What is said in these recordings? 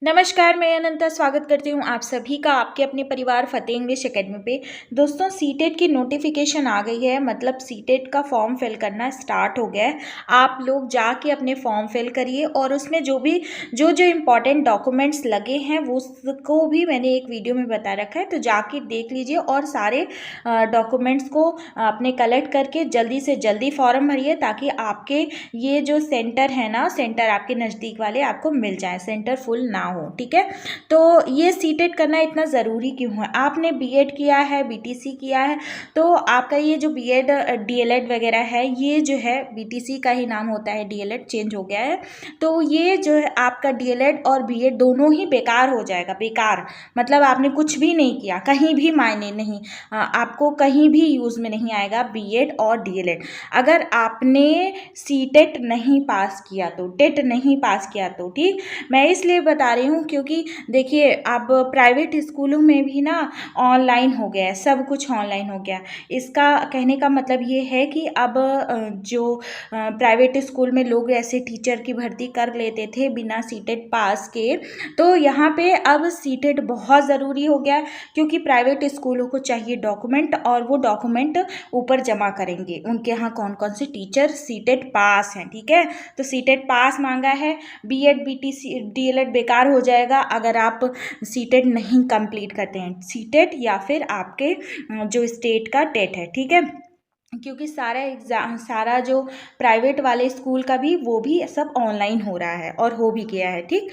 नमस्कार, मैं अनंता स्वागत करती हूँ आप सभी का आपके अपने परिवार फतेह इंग्लिश एकेडमी पे। दोस्तों, सीटेट की नोटिफिकेशन आ गई है, मतलब सीटेट का फॉर्म फिल करना स्टार्ट हो गया है। आप लोग जाके अपने फॉर्म फिल करिए और उसमें जो इम्पोर्टेंट डॉक्यूमेंट्स लगे हैं वो उसको भी मैंने एक वीडियो में बता रखा है, तो जाके देख लीजिए और सारे डॉक्यूमेंट्स को अपने कलेक्ट करके जल्दी से जल्दी फॉर्म भरिए ताकि आपके ये जो सेंटर है ना, सेंटर आपके नज़दीक वाले आपको मिल जाए, सेंटर फुल ना हो। ठीक है, तो ये सीटेट करना इतना ज़रूरी क्यों है? आपने बीएड किया है, बीटीसी किया है, तो आपका ये जो बीएड डीएलएड वगैरह है, ये जो है बीटीसी का ही नाम होता है, डीएलएड चेंज हो गया है। तो ये जो है आपका डीएलएड और बीएड दोनों ही बेकार हो जाएगा। बेकार मतलब आपने कुछ भी नहीं किया, कहीं भी मायने नहीं, आपको कहीं भी यूज़ में नहीं आएगा बीएड और डीएलएड। अगर आपने सीटेट नहीं पास किया तो, टेट नहीं पास किया तो, ठीक, मैं इसलिए बता रही हूँ क्योंकि देखिए अब प्राइवेट स्कूलों में भी ना ऑनलाइन हो गया है, सब कुछ ऑनलाइन हो गया। इसका कहने का मतलब ये है कि अब जो प्राइवेट स्कूल में लोग ऐसे टीचर की भर्ती कर लेते थे बिना सीटेट पास के, तो यहाँ पे अब सीटेट बहुत ज़रूरी हो गया क्योंकि प्राइवेट स्कूलों को चाहिए डॉक्यूमेंट और वो डॉक्यूमेंट ऊपर जमा करेंगे उनके यहाँ कौन कौन से टीचर सीटेट पास हैं। ठीक है, तो सीटेट पास मांगा है। बीएड बीटीसी डीएलएड बेकार हो जाएगा अगर आप सीटेट नहीं कंप्लीट करते हैं, सीटेट या फिर आपके जो स्टेट का टेट है। ठीक है, क्योंकि सारा एग्ज़ाम, सारा जो प्राइवेट वाले स्कूल का भी वो भी सब ऑनलाइन हो रहा है और हो भी गया है। ठीक,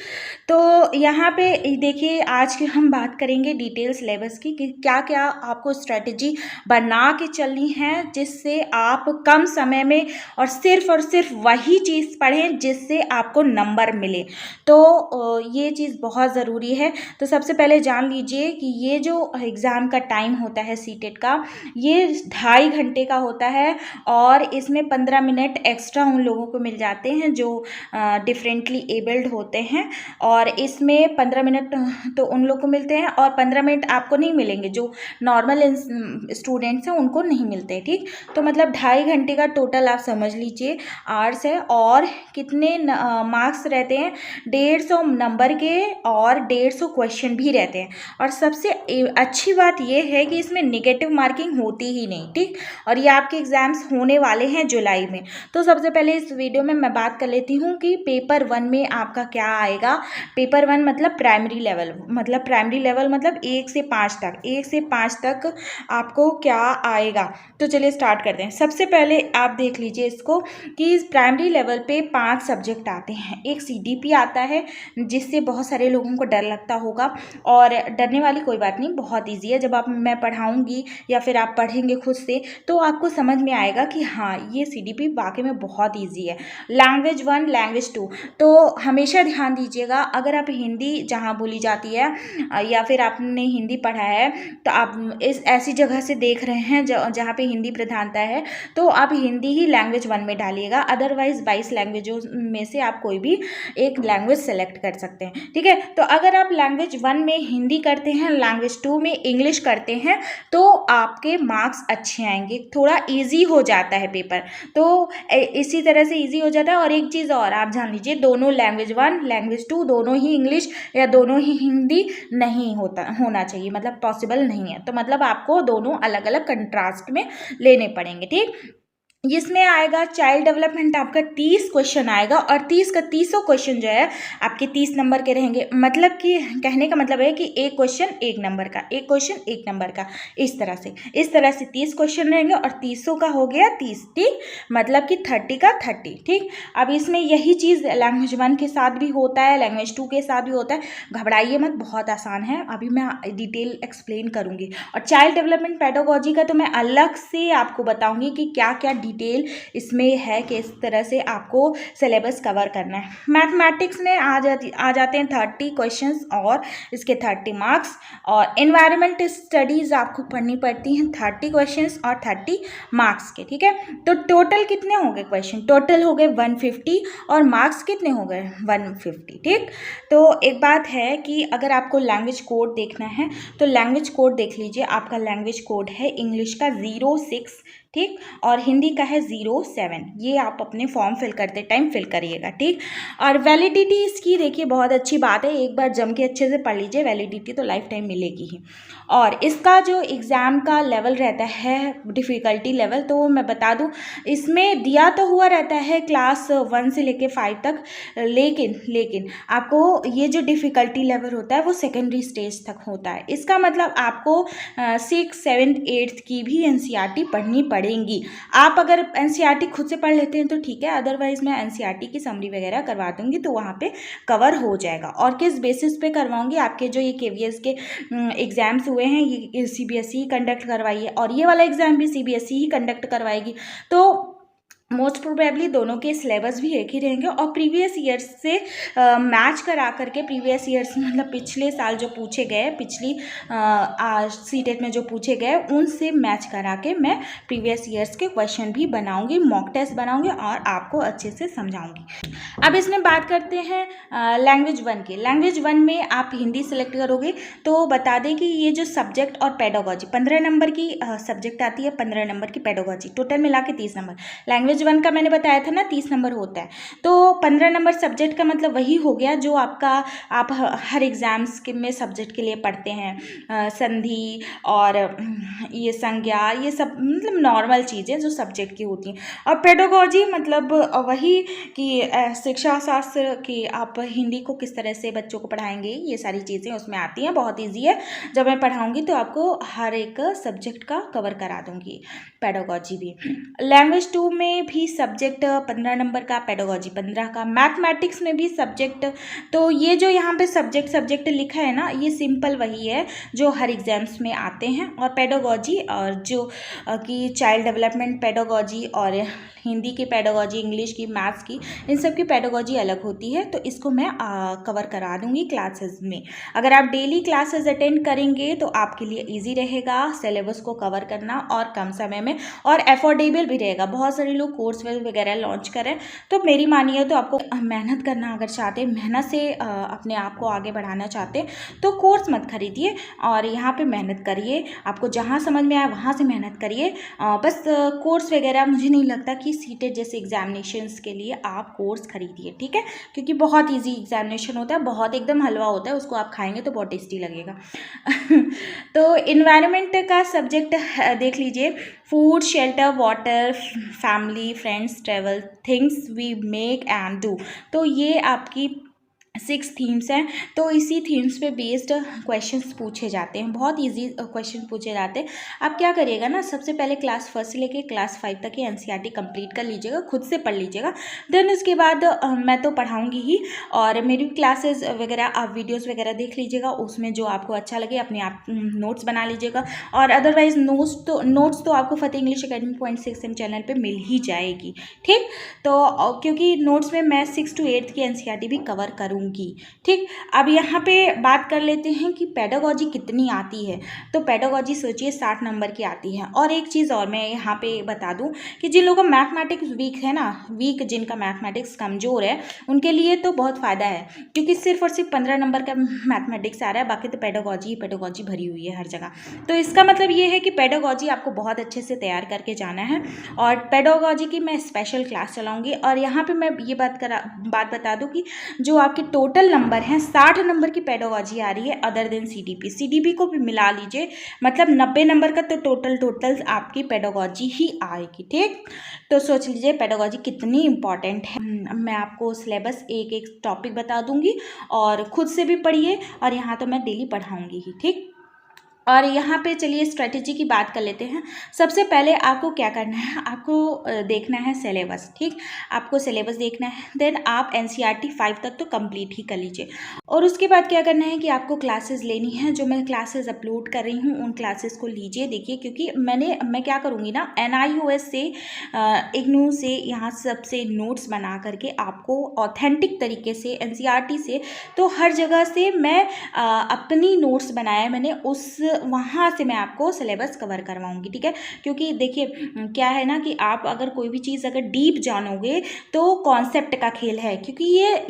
तो यहाँ पे देखिए आज की हम बात करेंगे डिटेल सिलेबस की कि क्या क्या आपको स्ट्रेटजी बना के चलनी है जिससे आप कम समय में और सिर्फ वही चीज़ पढ़ें जिससे आपको नंबर मिले। तो ये चीज़ बहुत ज़रूरी है। तो सबसे पहले जान लीजिए कि ये जो एग्ज़ाम का टाइम होता है सीटेट का, ये 2.5 घंटे का होता है और इसमें 15 मिनट एक्स्ट्रा उन लोगों को मिल जाते हैं जो डिफरेंटली एबल्ड होते हैं, और इसमें 15 मिनट तो उन लोग को मिलते हैं और 15 मिनट आपको नहीं मिलेंगे, जो नॉर्मल स्टूडेंट्स हैं उनको नहीं मिलते। ठीक, तो मतलब 2.5 घंटे का टोटल आप समझ लीजिए आवर्स है। और कितने मार्क्स रहते हैं? 150 नंबर के और 150 क्वेश्चन भी रहते हैं। और सबसे अच्छी बात यह है कि इसमें नेगेटिव मार्किंग होती ही नहीं। ठीक, और ये आपके एग्जाम्स होने वाले हैं जुलाई में। तो सबसे पहले इस वीडियो में मैं बात कर लेती हूँ कि पेपर 1 में आपका क्या आएगा। पेपर 1 मतलब प्राइमरी लेवल, मतलब 1 से 5 तक, 1 से 5 तक आपको क्या आएगा। तो चलिए स्टार्ट करते हैं। सबसे पहले आप देख लीजिए इसको कि इस प्राइमरी लेवल पे 5 सब्जेक्ट आते हैं। एक सीडीपी आता है जिससे बहुत सारे लोगों को डर लगता होगा, और डरने वाली कोई बात नहीं, बहुत ईजी है। जब मैं पढ़ाऊँगी या फिर आप पढ़ेंगे खुद से तो आपको समझ में आएगा कि हाँ ये सीडीपी वाकई में बहुत ईजी है। लैंग्वेज 1, लैंग्वेज 2, तो हमेशा ध्यान दीजिएगा अगर आप हिंदी जहाँ बोली जाती है या फिर आपने हिंदी पढ़ा है तो आप इस ऐसी जगह से देख रहे हैं जहाँ पे हिंदी प्रधानता है, तो आप हिंदी ही लैंग्वेज 1 में डालिएगा। अदरवाइज 22 लैंग्वेजों में से आप कोई भी एक लैंग्वेज सेलेक्ट कर सकते हैं। ठीक है, तो अगर आप लैंग्वेज 1 में हिंदी करते हैं, लैंग्वेज 2 में इंग्लिश करते हैं, तो आपके मार्क्स अच्छे आएंगे, थोड़ा इजी हो जाता है पेपर। तो इसी तरह से इजी हो जाता है। और एक चीज़ और आप जान लीजिए, दोनों लैंग्वेज 1, लैंग्वेज 2 दोनों ही इंग्लिश या दोनों ही हिंदी नहीं होना चाहिए, मतलब पॉसिबल नहीं है। तो मतलब आपको दोनों अलग अलग कंट्रास्ट में लेने पड़ेंगे। ठीक, इसमें आएगा चाइल्ड डेवलपमेंट, आपका 30 क्वेश्चन आएगा और 30 का 30 क्वेश्चन जो है आपके 30 नंबर के रहेंगे। मतलब कि कहने का मतलब है कि एक क्वेश्चन 1 नंबर का, एक क्वेश्चन 1 नंबर का, इस तरह से 30 क्वेश्चन रहेंगे और 30 का हो गया 30। ठीक, मतलब कि 30 का 30। ठीक, अब इसमें यही चीज़ लैंग्वेज 1 के साथ भी होता है, लैंग्वेज 2 के साथ भी होता है। घबराइए मत, बहुत आसान है, अभी मैं डिटेल एक्सप्लेन करूँगी। और चाइल्ड डेवलपमेंट पेडागोजी का तो मैं अलग से आपको बताऊँगी कि क्या क्या डिटेल इसमें है, किस तरह से आपको सिलेबस कवर करना है। मैथमेटिक्स में आ जाते हैं 30 क्वेश्चंस और इसके 30 मार्क्स। और एनवायरनमेंट स्टडीज़ आपको पढ़नी पड़ती हैं 30 क्वेश्चंस और 30 मार्क्स के। ठीक है, तो टोटल कितने हो गए क्वेश्चन? टोटल हो गए 150 और मार्क्स कितने हो गए? 150। ठीक, तो एक बात है कि अगर आपको लैंग्वेज कोड देखना है तो लैंग्वेज कोड देख लीजिए। आपका लैंग्वेज कोड है इंग्लिश का 06। ठीक। और हिंदी का है 07। ये आप अपने फॉर्म फिल करते टाइम फिल करिएगा, ठीक। और वैलिडिटी इसकी देखिए बहुत अच्छी बात है, एक बार जम के अच्छे से पढ़ लीजिए, वैलिडिटी तो लाइफ टाइम मिलेगी ही। और इसका जो एग्ज़ाम का लेवल रहता है, डिफ़िकल्टी लेवल, तो मैं बता दूं इसमें दिया तो हुआ रहता है क्लास 1 से लेके 5 तक, लेकिन आपको ये जो डिफ़िकल्टी लेवल होता है वो सेकेंडरी स्टेज तक होता है। इसका मतलब आपको 6, 7, 8 की भी एनसीईआरटी पढ़नी पड़ेगी। आप अगर एनसीईआरटी खुद से पढ़ लेते हैं तो ठीक है, अदरवाइज़ मैं एनसीईआरटी की समरी वगैरह करवा दूंगी तो वहाँ पे कवर हो जाएगा। और किस बेसिस पे करवाऊंगी, आपके जो ये केवीएस के एग्ज़ाम्स हुए हैं ये सीबीएसई कंडक्ट करवाइए, और ये वाला एग्ज़ाम भी सीबीएसई ही कंडक्ट करवाएगी। तो मोस्ट प्रोबेबली दोनों के सिलेबस भी एक ही रहेंगे। और प्रीवियस ईयर्स से मैच करा करके, प्रीवियस ईयर्स मतलब पिछले साल जो पूछे गए, पिछली सीटेट में जो पूछे गए उनसे मैच करा के मैं प्रीवियस ईयर्स के क्वेश्चन भी बनाऊंगी, मॉक टेस्ट बनाऊंगी और आपको अच्छे से समझाऊंगी। अब इसमें बात करते हैं लैंग्वेज 1 की। लैंग्वेज 1 में आप हिंदी सेलेक्ट करोगे तो बता दें कि ये जो सब्जेक्ट और पेडागोजी 15 नंबर की सब्जेक्ट आती है, 15 नंबर की पेडागोजी, टोटल मिला के 30 नंबर। लैंग्वेज 1 का मैंने बताया था ना 30 नंबर होता है, तो 15 नंबर सब्जेक्ट का मतलब वही हो गया जो आपका आप हर एग्जाम्स के में सब्जेक्ट के लिए पढ़ते हैं, संधि और ये संज्ञा, ये सब मतलब नॉर्मल चीज़ें जो सब्जेक्ट की होती हैं। और पेडागोजी मतलब वही कि शिक्षा शास्त्र की आप हिंदी को किस तरह से बच्चों को पढ़ाएंगे, ये सारी चीज़ें उसमें आती हैं, बहुत ईजी है। जब मैं पढ़ाऊँगी तो आपको हर एक सब्जेक्ट का कवर करा दूँगी, पेडागोजी भी। लैंग्वेज 2 में भी सब्जेक्ट 15 नंबर का, पेडागोजी 15 का। मैथमेटिक्स में भी सब्जेक्ट, तो ये जो यहाँ पे सब्जेक्ट लिखा है ना, ये सिंपल वही है जो हर एग्जाम्स में आते हैं। और पेडागोजी और जो कि चाइल्ड डेवलपमेंट पेडागोजी और हिंदी की पेडागोजी, इंग्लिश की, मैथ्स की, इन सब की पेडागोजी अलग होती है, तो इसको मैं कवर करा दूंगी क्लासेस में। अगर आप डेली क्लासेस अटेंड करेंगे तो आपके लिए इजी रहेगा सिलेबस को कवर करना और कम समय में, और अफोर्डेबल भी रहेगा। बहुत सारे लोग कोर्स वगैरह लॉन्च करें, तो मेरी मानिए तो आपको मेहनत करना अगर चाहते हैं, मेहनत से अपने आप को आगे बढ़ाना चाहते हैं तो कोर्स मत खरीदिए और यहाँ पे मेहनत करिए। आपको जहाँ समझ में आए वहाँ से मेहनत करिए। बस कोर्स वगैरह मुझे नहीं लगता कि सीटेट जैसे एग्जामिनेशंस के लिए आप कोर्स खरीदिए, ठीक है, क्योंकि बहुत इजी एग्जामिनेशन होता है, बहुत एकदम हलवा होता है, उसको आप खाएंगे तो बहुत टेस्टी लगेगा। तो इन्वायरमेंट का सब्जेक्ट देख लीजिए, food, shelter, water, family, friends, travel, things we make and do. तो ये आपकी 6 थीम्स हैं, तो इसी थीम्स पे बेस्ड क्वेश्चंस पूछे जाते हैं, बहुत इजी क्वेश्चन पूछे जाते हैं। आप क्या करिएगा ना, सबसे पहले क्लास 1 से लेके क्लास 5 तक की एनसीईआरटी कंप्लीट कर लीजिएगा, खुद से पढ़ लीजिएगा। देन उसके बाद मैं तो पढ़ाऊँगी ही, और मेरी क्लासेस वगैरह आप वीडियोज़ वगैरह देख लीजिएगा, उसमें जो आपको अच्छा लगे अपने आप नोट्स बना लीजिएगा। और अदरवाइज नोट्स तो आपको फतेह इंग्लिश अकेडमी 0.6 चैनल पर मिल ही जाएगी, ठीक। तो क्योंकि नोट्स में मैं 6 to 8 की एनसीईआरटी भी कवर करूँगी, ठीक। अब यहाँ पे बात कर लेते हैं कि पेडागोजी कितनी आती है। तो पेडागोजी सोचिए 60 नंबर की आती है। और एक चीज़ और मैं यहाँ पे बता दूँ कि जिन लोगों का मैथमेटिक्स वीक है ना, जिनका मैथमेटिक्स कमज़ोर है, उनके लिए तो बहुत फ़ायदा है, क्योंकि सिर्फ और सिर्फ 15 नंबर का मैथमेटिक्स आ रहा है, बाकी तो पेडागोजी भरी हुई है हर जगह। तो इसका मतलब ये है कि पेडागोजी आपको बहुत अच्छे से तैयार करके जाना है, और पेडागोजी की मैं स्पेशल क्लास चलाऊँगी। और यहाँ पर मैं ये बात बता दूँ कि जो आपके टोटल नंबर हैं, 60 नंबर की पेडागोजी आ रही है अदर देन सीडीपी को भी मिला लीजिए, मतलब 90 नंबर का तो टोटल आपकी पेडागोजी ही आएगी, ठीक। तो सोच लीजिए पेडागोजी कितनी इंपॉर्टेंट है। मैं आपको सिलेबस एक एक टॉपिक बता दूंगी, और खुद से भी पढ़िए, और यहाँ तो मैं डेली पढ़ाऊंगी ही, ठीक। और यहाँ पे चलिए स्ट्रेटेजी की बात कर लेते हैं। सबसे पहले आपको क्या करना है, आपको देखना है सिलेबस, ठीक। आपको सिलेबस देखना है, देन आप एनसीईआरटी 5 तक तो कंप्लीट ही कर लीजिए। और उसके बाद क्या करना है कि आपको क्लासेस लेनी है, जो मैं क्लासेस अपलोड कर रही हूँ उन क्लासेस को लीजिए, देखिए, क्योंकि मैं क्या करूँगी ना, NIOS से इग्नू से यहाँ सबसे नोट्स बना करके आपको ऑथेंटिक तरीके से एनसीईआरटी से, तो हर जगह से मैं अपनी नोट्स बनाया मैंने, उस वहाँ से मैं आपको सिलेबस कवर करवाऊंगी, ठीक है। क्योंकि देखिए क्या है ना कि आप अगर कोई भी चीज़ अगर डीप जानोगे तो कॉन्सेप्ट का खेल है, क्योंकि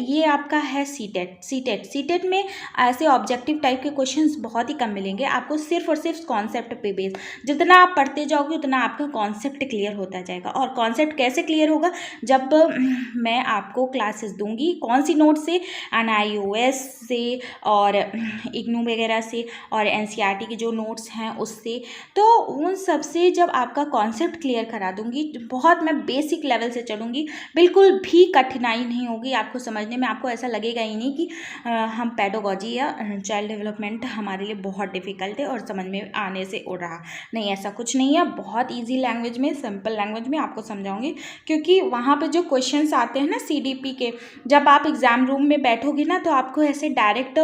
ये आपका है सीटेट सीटेट में ऐसे ऑब्जेक्टिव टाइप के क्वेश्चंस बहुत ही कम मिलेंगे आपको, सिर्फ और सिर्फ कॉन्सेप्ट पे बेस। जितना आप पढ़ते जाओगे उतना आपका कॉन्सेप्ट क्लियर होता जाएगा। और कॉन्सेप्ट कैसे क्लियर होगा, जब मैं आपको क्लासेस दूंगी, कौन सी नोट से, NIOS से और इग्नू वगैरह से और NCERT के जो नोट्स हैं उससे, तो उन सब से जब आपका कॉन्सेप्ट क्लियर करा दूंगी, बहुत मैं बेसिक लेवल से चलूँगी, बिल्कुल भी कठिनाई नहीं होगी आपको समझने में। आपको ऐसा लगेगा ही नहीं कि हम पेडागोजी या चाइल्ड डेवलपमेंट हमारे लिए बहुत डिफ़िकल्ट है और समझ में आने से उड़ रहा, नहीं, ऐसा कुछ नहीं है। बहुत ईजी लैंग्वेज में, सिंपल लैंग्वेज में आपको समझाऊंगी, क्योंकि वहाँ पे जो क्वेश्चंस आते हैं ना CDP के, जब आप एग्ज़ाम रूम में बैठोगे ना तो आपको ऐसे डायरेक्ट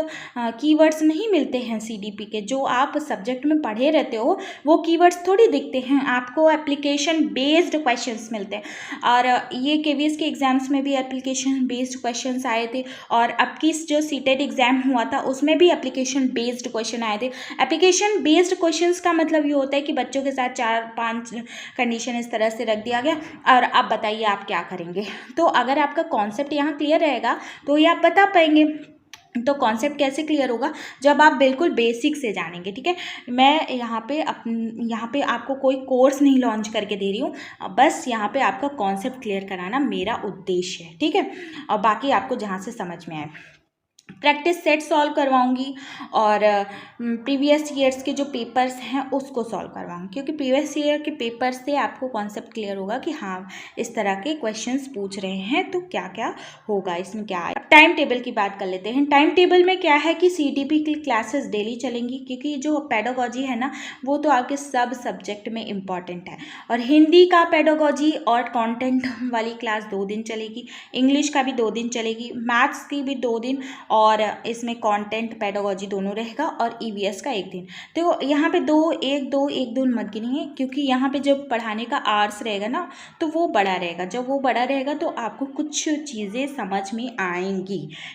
कीवर्ड्स नहीं मिलते हैं CDP के, जो आप सब्जेक्ट में पढ़े रहते हो वो कीवर्ड्स थोड़ी दिखते हैं आपको, एप्लीकेशन बेस्ड क्वेश्चंस मिलते हैं। और ये KVS के एग्ज़ाम्स में भी एप्लीकेशन बेस्ड क्वेश्चंस आए थे, और अब की जो सीटेट एग्ज़ाम हुआ था उसमें भी एप्लीकेशन बेस्ड क्वेश्चन आए थे। एप्लीकेशन बेस्ड क्वेश्चंस का मतलब ये होता है कि बच्चों के साथ 4-5 कंडीशन इस तरह से रख दिया गया, और अब बताइए आप क्या करेंगे। तो अगर आपका कॉन्सेप्ट यहाँ क्लियर रहेगा तो ये आप बता पाएंगे। तो कॉन्सेप्ट कैसे क्लियर होगा, जब आप बिल्कुल बेसिक से जानेंगे। ठीक है, मैं यहाँ पे आपको कोई कोर्स नहीं लॉन्च करके दे रही हूँ, बस यहाँ पे आपका कॉन्सेप्ट क्लियर कराना मेरा उद्देश्य है। ठीक है, और बाकी आपको जहाँ से समझ में आए। प्रैक्टिस सेट सॉल्व करवाऊंगी और प्रीवियस ईयर्स के जो पेपर्स हैं उसको सॉल्व करवाऊंगी, क्योंकि प्रीवियस ईयर के पेपर से आपको कॉन्सेप्ट क्लियर होगा कि हाँ इस तरह के क्वेश्चंस पूछ रहे हैं तो क्या क्या होगा, इसमें क्या है। टाइम टेबल की बात कर लेते हैं। टाइम टेबल में क्या है कि CDP की क्लासेस डेली चलेंगी, क्योंकि जो पेडागोजी है ना वो तो आपके सब सब्जेक्ट में इम्पॉर्टेंट है। और हिंदी का पेडागोजी और कॉन्टेंट वाली क्लास 2 दिन चलेगी, इंग्लिश का भी 2 दिन चलेगी, मैथ्स की भी 2 दिन, और इसमें कंटेंट पेडागोजी दोनों रहेगा, और EVS का 1 दिन। तो यहाँ पे 1-2 मत गिनिए, क्योंकि यहाँ पे जब पढ़ाने का आवर्स रहेगा ना तो वो बड़ा रहेगा। जब वो बड़ा रहेगा तो आपको कुछ चीज़ें समझ में आएंगी।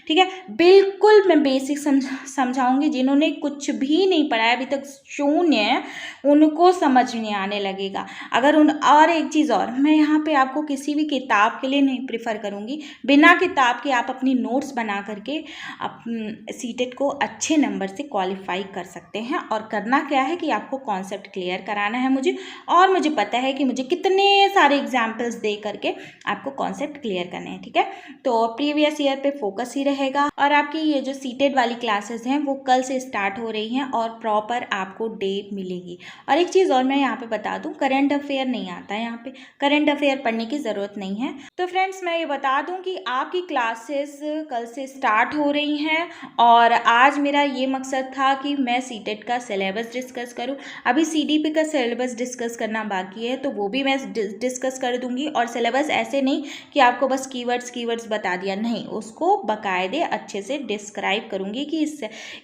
ठीक है, बिल्कुल मैं बेसिक समझाऊंगी। जिन्होंने कुछ भी नहीं पढ़ा है अभी तक, शून्य, उनको समझ में आने लगेगा। अगर और एक चीज़ और, मैं यहाँ पे आपको किसी भी किताब के लिए नहीं प्रेफर करूँगी। बिना किताब के आप अपनी नोट्स बना करके आप सीटेट को अच्छे नंबर से क्वालिफाई कर सकते हैं। और करना क्या है कि आपको कॉन्सेप्ट क्लियर कराना है मुझे, और मुझे पता है कि मुझे कितने सारे एग्जाम्पल्स दे करके आपको कॉन्सेप्ट क्लियर करने हैं। ठीक है, तो प्रीवियस ईयर पे फोकस ही रहेगा। और आपकी ये जो सीटेट वाली क्लासेस हैं वो कल से स्टार्ट हो रही हैं, और प्रॉपर आपको डेट मिलेगी। और एक चीज़ और मैं यहाँ पे बता दूँ, करंट अफेयर नहीं आता है यहाँ पे, करंट अफेयर पढ़ने की ज़रूरत नहीं है। तो फ्रेंड्स मैं ये बता दूँ कि आपकी क्लासेस कल से स्टार्ट हो रही हैं, और आज मेरा ये मकसद था कि मैं सीटेट का सिलेबस डिस्कस करूं। अभी CDP का सिलेबस डिस्कस करना बाकी है, तो वो भी मैं डिस्कस कर दूंगी। और सिलेबस ऐसे नहीं कि आपको बस कीवर्ड्स बता दिया, नहीं, उसको बाकायदे अच्छे से डिस्क्राइब करूंगी कि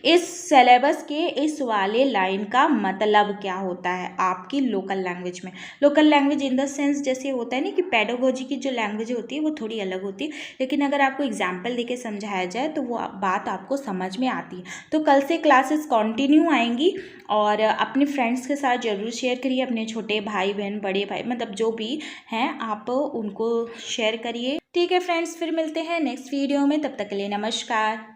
इस सिलेबस के इस वाले लाइन का मतलब क्या होता है आपकी लोकल लैंग्वेज में। Local language in the sense जैसे होता है ना कि पेडागोजी की जो लैंग्वेज होती है वो थोड़ी अलग होती है, लेकिन अगर आपको एग्जाम्पल देके समझाया जाए तो वो बात आपको समझ में आती है। तो कल से क्लासेस कंटिन्यू आएंगी, और अपने फ्रेंड्स के साथ ज़रूर शेयर करिए, अपने छोटे भाई बहन, बड़े भाई, मतलब जो भी हैं आप उनको शेयर करिए। ठीक है फ्रेंड्स, फिर मिलते हैं नेक्स्ट वीडियो में, तब तक के लिए नमस्कार।